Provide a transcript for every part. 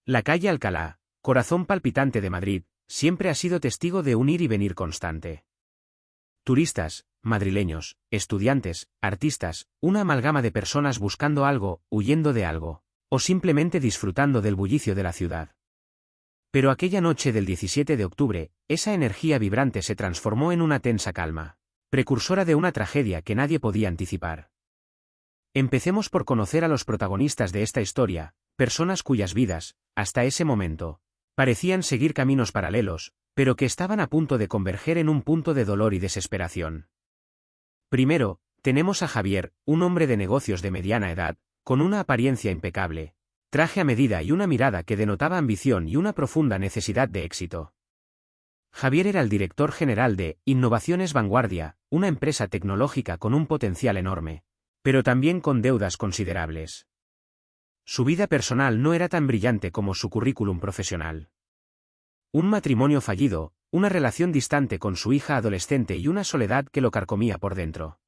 La calle Alcalá, corazón palpitante de Madrid, siempre ha sido testigo de un ir y venir constante. Turistas, madrileños, estudiantes, artistas, una amalgama de personas buscando algo, huyendo de algo, o simplemente disfrutando del bullicio de la ciudad. Pero aquella noche del 17 de octubre, esa energía vibrante se transformó en una tensa calma, precursora de una tragedia que nadie podía anticipar. Empecemos por conocer a los protagonistas de esta historia, personas cuyas vidas, hasta ese momento, parecían seguir caminos paralelos, pero que estaban a punto de converger en un punto de dolor y desesperación. Primero, tenemos a Javier, un hombre de negocios de mediana edad, con una apariencia impecable, traje a medida y una mirada que denotaba ambición y una profunda necesidad de éxito. Javier era el director general de Innovaciones Vanguardia, una empresa tecnológica con un potencial enorme, pero también con deudas considerables. Su vida personal no era tan brillante como su currículum profesional. Un matrimonio fallido, una relación distante con su hija adolescente y una soledad que lo carcomía por dentro.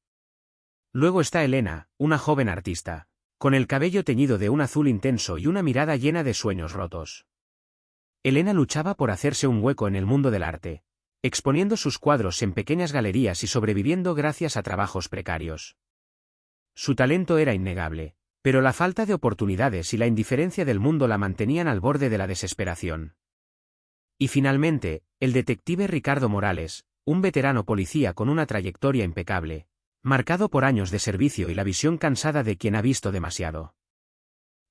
Luego está Elena, una joven artista, con el cabello teñido de un azul intenso y una mirada llena de sueños rotos. Elena luchaba por hacerse un hueco en el mundo del arte, exponiendo sus cuadros en pequeñas galerías y sobreviviendo gracias a trabajos precarios. Su talento era innegable, pero la falta de oportunidades y la indiferencia del mundo la mantenían al borde de la desesperación. Y finalmente, el detective Ricardo Morales, un veterano policía con una trayectoria impecable, marcado por años de servicio y la visión cansada de quien ha visto demasiado.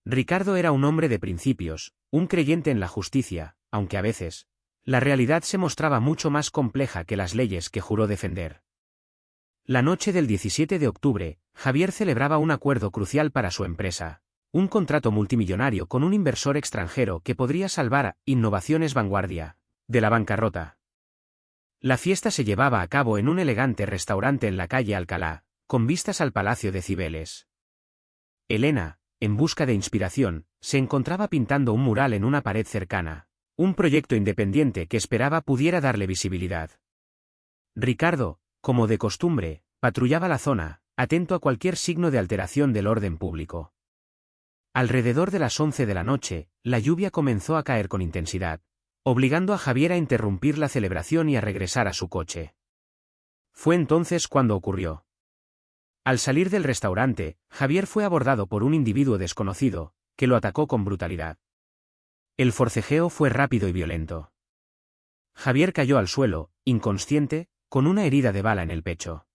Ricardo era un hombre de principios, un creyente en la justicia, aunque a veces, la realidad se mostraba mucho más compleja que las leyes que juró defender. La noche del 17 de octubre, Javier celebraba un acuerdo crucial para su empresa, un contrato multimillonario con un inversor extranjero que podría salvar a Innovaciones Vanguardia de la bancarrota. La fiesta se llevaba a cabo en un elegante restaurante en la calle Alcalá, con vistas al Palacio de Cibeles. Elena, en busca de inspiración, se encontraba pintando un mural en una pared cercana, un proyecto independiente que esperaba pudiera darle visibilidad. Ricardo, como de costumbre, patrullaba la zona, atento a cualquier signo de alteración del orden público. Alrededor de las 11 de la noche, la lluvia comenzó a caer con intensidad, obligando a Javier a interrumpir la celebración y a regresar a su coche. Fue entonces cuando ocurrió. Al salir del restaurante, Javier fue abordado por un individuo desconocido, que lo atacó con brutalidad. El forcejeo fue rápido y violento. Javier cayó al suelo, inconsciente, con una herida de bala en el pecho.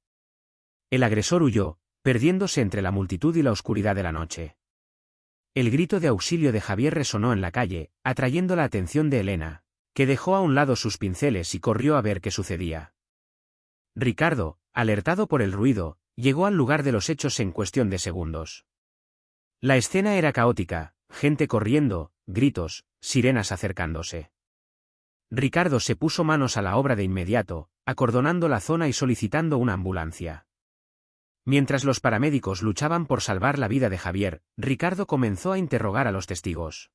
El agresor huyó, perdiéndose entre la multitud y la oscuridad de la noche. El grito de auxilio de Javier resonó en la calle, atrayendo la atención de Elena, que dejó a un lado sus pinceles y corrió a ver qué sucedía. Ricardo, alertado por el ruido, llegó al lugar de los hechos en cuestión de segundos. La escena era caótica, gente corriendo, gritos, sirenas acercándose. Ricardo se puso manos a la obra de inmediato, acordonando la zona y solicitando una ambulancia. Mientras los paramédicos luchaban por salvar la vida de Javier, Ricardo comenzó a interrogar a los testigos.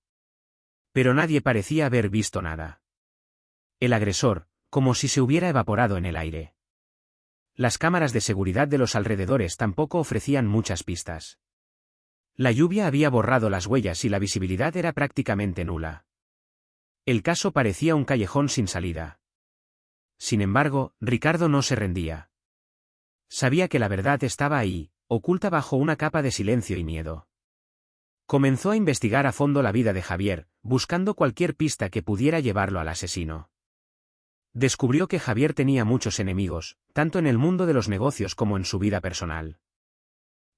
Pero nadie parecía haber visto nada. El agresor, como si se hubiera evaporado en el aire. Las cámaras de seguridad de los alrededores tampoco ofrecían muchas pistas. La lluvia había borrado las huellas y la visibilidad era prácticamente nula. El caso parecía un callejón sin salida. Sin embargo, Ricardo no se rendía. Sabía que la verdad estaba ahí, oculta bajo una capa de silencio y miedo. Comenzó a investigar a fondo la vida de Javier, buscando cualquier pista que pudiera llevarlo al asesino. Descubrió que Javier tenía muchos enemigos, tanto en el mundo de los negocios como en su vida personal.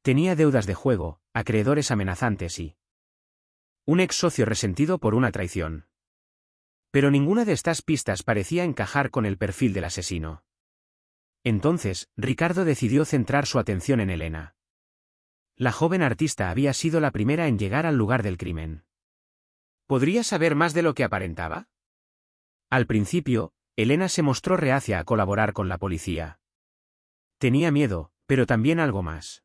Tenía deudas de juego, acreedores amenazantes y un ex socio resentido por una traición. Pero ninguna de estas pistas parecía encajar con el perfil del asesino. Entonces, Ricardo decidió centrar su atención en Elena. La joven artista había sido la primera en llegar al lugar del crimen. ¿Podría saber más de lo que aparentaba? Al principio, Elena se mostró reacia a colaborar con la policía. Tenía miedo, pero también algo más.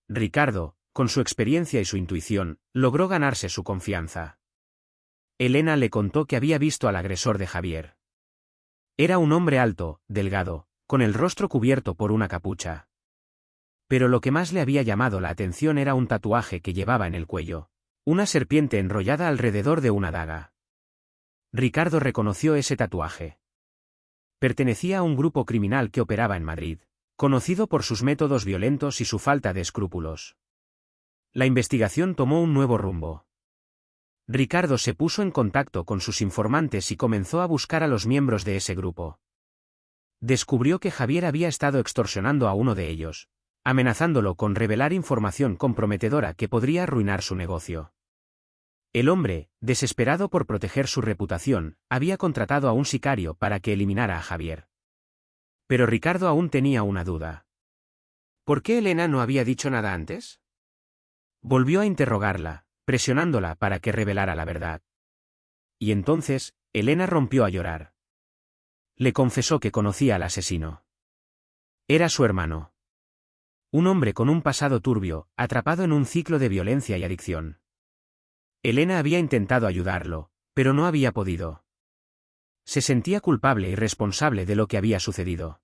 Ricardo, con su experiencia y su intuición, logró ganarse su confianza. Elena le contó que había visto al agresor de Javier. Era un hombre alto, delgado, con el rostro cubierto por una capucha. Pero lo que más le había llamado la atención era un tatuaje que llevaba en el cuello, Una serpiente enrollada alrededor de una daga. Ricardo reconoció ese tatuaje. Pertenecía a un grupo criminal que operaba en Madrid, conocido por sus métodos violentos y su falta de escrúpulos. La investigación tomó un nuevo rumbo. Ricardo se puso en contacto con sus informantes y comenzó a buscar a los miembros de ese grupo. Descubrió que Javier había estado extorsionando a uno de ellos, amenazándolo con revelar información comprometedora que podría arruinar su negocio. El hombre, desesperado por proteger su reputación, había contratado a un sicario para que eliminara a Javier. Pero Ricardo aún tenía una duda. ¿Por qué Elena no había dicho nada antes? Volvió a interrogarla, presionándola para que revelara la verdad. Y entonces, Elena rompió a llorar. Le confesó que conocía al asesino. Era su hermano. Un hombre con un pasado turbio, atrapado en un ciclo de violencia y adicción. Elena había intentado ayudarlo, pero no había podido. Se sentía culpable y responsable de lo que había sucedido.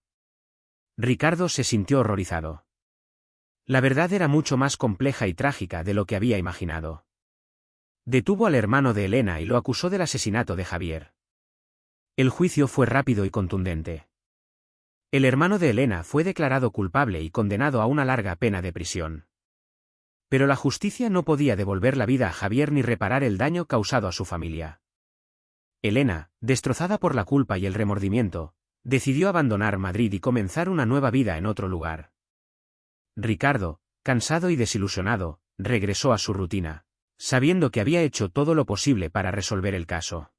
Ricardo se sintió horrorizado. La verdad era mucho más compleja y trágica de lo que había imaginado. Detuvo al hermano de Elena y lo acusó del asesinato de Javier. El juicio fue rápido y contundente. El hermano de Elena fue declarado culpable y condenado a una larga pena de prisión. Pero la justicia no podía devolver la vida a Javier ni reparar el daño causado a su familia. Elena, destrozada por la culpa y el remordimiento, decidió abandonar Madrid y comenzar una nueva vida en otro lugar. Ricardo, cansado y desilusionado, regresó a su rutina, sabiendo que había hecho todo lo posible para resolver el caso.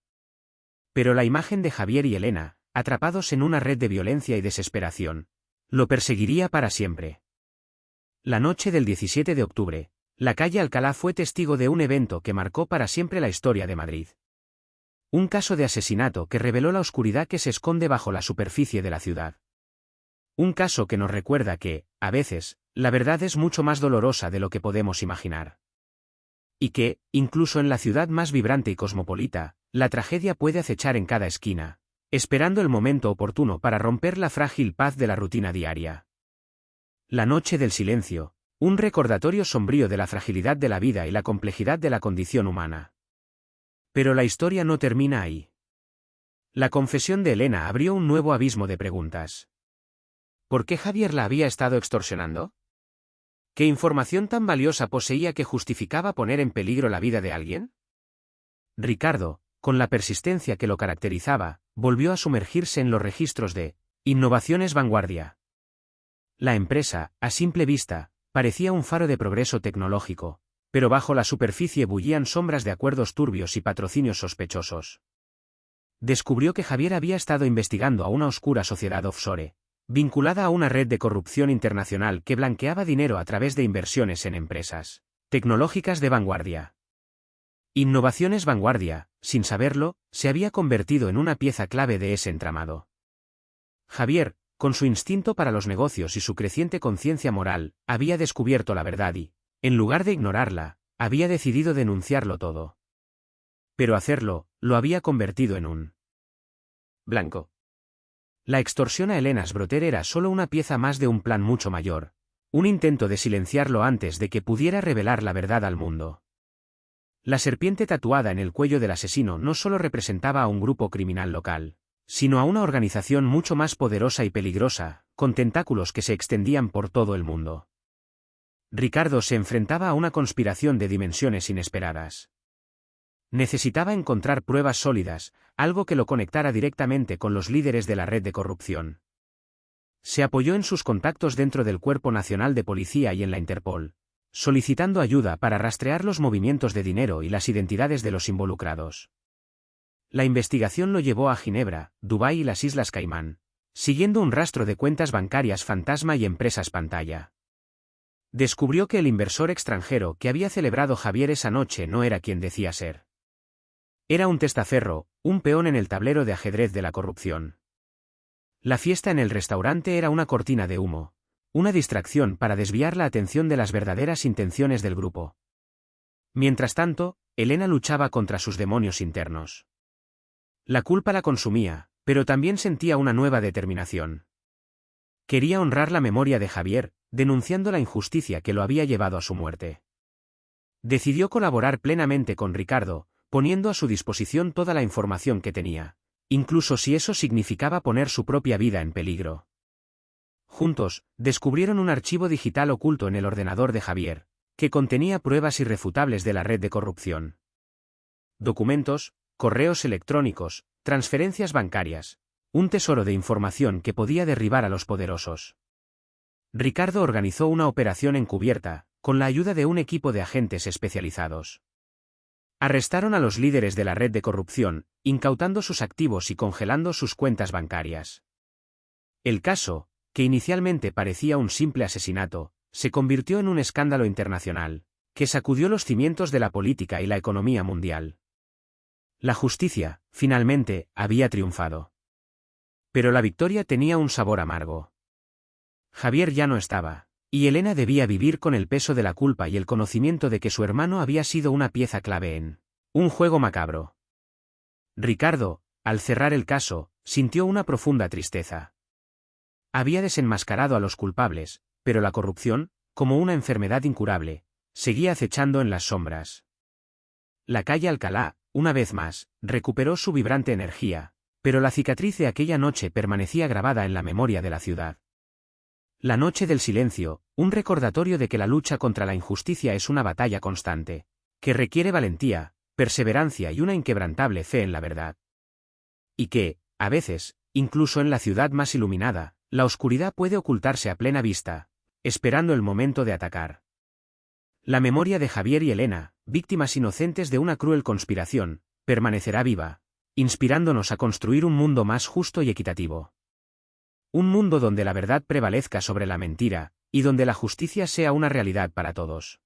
Pero la imagen de Javier y Elena, atrapados en una red de violencia y desesperación, lo perseguiría para siempre. La noche del 17 de octubre, la calle Alcalá fue testigo de un evento que marcó para siempre la historia de Madrid. Un caso de asesinato que reveló la oscuridad que se esconde bajo la superficie de la ciudad. Un caso que nos recuerda que, a veces, la verdad es mucho más dolorosa de lo que podemos imaginar. Y que, incluso en la ciudad más vibrante y cosmopolita, la tragedia puede acechar en cada esquina, esperando el momento oportuno para romper la frágil paz de la rutina diaria. La noche del silencio, un recordatorio sombrío de la fragilidad de la vida y la complejidad de la condición humana. Pero la historia no termina ahí. La confesión de Elena abrió un nuevo abismo de preguntas. ¿Por qué Javier la había estado extorsionando? ¿Qué información tan valiosa poseía que justificaba poner en peligro la vida de alguien? Ricardo, con la persistencia que lo caracterizaba, volvió a sumergirse en los registros de Innovaciones Vanguardia. La empresa, a simple vista, parecía un faro de progreso tecnológico, pero bajo la superficie bullían sombras de acuerdos turbios y patrocinios sospechosos. Descubrió que Javier había estado investigando a una oscura sociedad offshore, vinculada a una red de corrupción internacional que blanqueaba dinero a través de inversiones en empresas tecnológicas de vanguardia. Innovaciones Vanguardia, sin saberlo, se había convertido en una pieza clave de ese entramado. Javier, con su instinto para los negocios y su creciente conciencia moral, había descubierto la verdad y, en lugar de ignorarla, había decidido denunciarlo todo. Pero hacerlo, lo había convertido en un blanco. La extorsión a Elena Sbroter era solo una pieza más de un plan mucho mayor, un intento de silenciarlo antes de que pudiera revelar la verdad al mundo. La serpiente tatuada en el cuello del asesino no solo representaba a un grupo criminal local, sino a una organización mucho más poderosa y peligrosa, con tentáculos que se extendían por todo el mundo. Ricardo se enfrentaba a una conspiración de dimensiones inesperadas. Necesitaba encontrar pruebas sólidas, algo que lo conectara directamente con los líderes de la red de corrupción. Se apoyó en sus contactos dentro del Cuerpo Nacional de Policía y en la Interpol, solicitando ayuda para rastrear los movimientos de dinero y las identidades de los involucrados. La investigación lo llevó a Ginebra, Dubái y las Islas Caimán, siguiendo un rastro de cuentas bancarias fantasma y empresas pantalla. Descubrió que el inversor extranjero que había celebrado Javier esa noche no era quien decía ser. Era un testaferro, un peón en el tablero de ajedrez de la corrupción. La fiesta en el restaurante era una cortina de humo, una distracción para desviar la atención de las verdaderas intenciones del grupo. Mientras tanto, Elena luchaba contra sus demonios internos. La culpa la consumía, pero también sentía una nueva determinación. Quería honrar la memoria de Javier, denunciando la injusticia que lo había llevado a su muerte. Decidió colaborar plenamente con Ricardo, poniendo a su disposición toda la información que tenía, incluso si eso significaba poner su propia vida en peligro. Juntos, descubrieron un archivo digital oculto en el ordenador de Javier, que contenía pruebas irrefutables de la red de corrupción. Documentos, correos electrónicos, transferencias bancarias, un tesoro de información que podía derribar a los poderosos. Ricardo organizó una operación encubierta, con la ayuda de un equipo de agentes especializados. Arrestaron a los líderes de la red de corrupción, incautando sus activos y congelando sus cuentas bancarias. El caso, que inicialmente parecía un simple asesinato, se convirtió en un escándalo internacional, que sacudió los cimientos de la política y la economía mundial. La justicia, finalmente, había triunfado. Pero la victoria tenía un sabor amargo. Javier ya no estaba, y Elena debía vivir con el peso de la culpa y el conocimiento de que su hermano había sido una pieza clave en un juego macabro. Ricardo, al cerrar el caso, sintió una profunda tristeza. Había desenmascarado a los culpables, pero la corrupción, como una enfermedad incurable, seguía acechando en las sombras. La calle Alcalá, una vez más, recuperó su vibrante energía, pero la cicatriz de aquella noche permanecía grabada en la memoria de la ciudad. La noche del silencio, un recordatorio de que la lucha contra la injusticia es una batalla constante, que requiere valentía, perseverancia y una inquebrantable fe en la verdad. Y que, a veces, incluso en la ciudad más iluminada, la oscuridad puede ocultarse a plena vista, esperando el momento de atacar. La memoria de Javier y Elena, víctimas inocentes de una cruel conspiración, permanecerá viva, inspirándonos a construir un mundo más justo y equitativo. Un mundo donde la verdad prevalezca sobre la mentira, y donde la justicia sea una realidad para todos.